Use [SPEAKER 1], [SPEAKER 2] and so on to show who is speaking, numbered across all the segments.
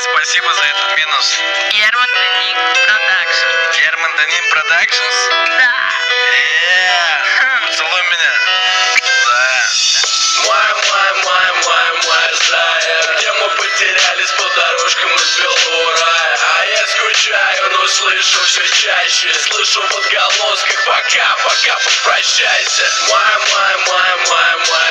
[SPEAKER 1] спасибо за этот минус.
[SPEAKER 2] Герман Даник Продакшн.
[SPEAKER 1] Герман Даник Продакшнс?
[SPEAKER 2] Да.
[SPEAKER 1] Поцелуй меня. Да.
[SPEAKER 3] Мой зая, где мы потерялись по дорожкам из белого рая. А я скучаю, но слышу все чаще. Слышу в отголосках, пока попрощайся. Мой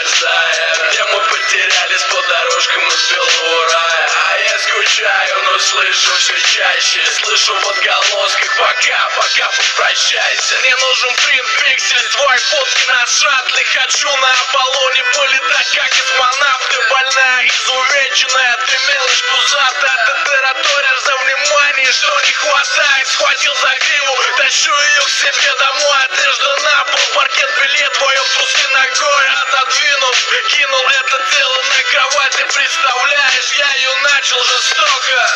[SPEAKER 3] зая, где мы потерялись по дорожкам из белого рая. А я скучаю, но слышу все чаще. Слышу в отголосках, пока попрощайся. Мне нужен принт пиксель, твой фотки на шаттле. Хочу на Аполлоне полетать, как космонавт. Ты больная, изувеченная, ты мелочь пузатая. Ты тараторишь за внимание, что не хватает. Схватил за гриву, тащу ее к себе домой. Одежда на пол, паркет, билет, твоё в трусы ногой отодвинув, кинул это тело на кровать. Ты представляешь, я ее начал жестоко.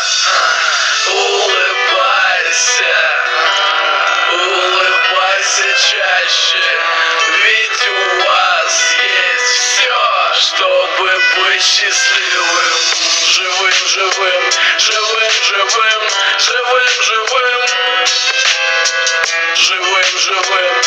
[SPEAKER 3] Улыбайся чаще, ведь у вас есть все, чтобы быть счастливым. Живым.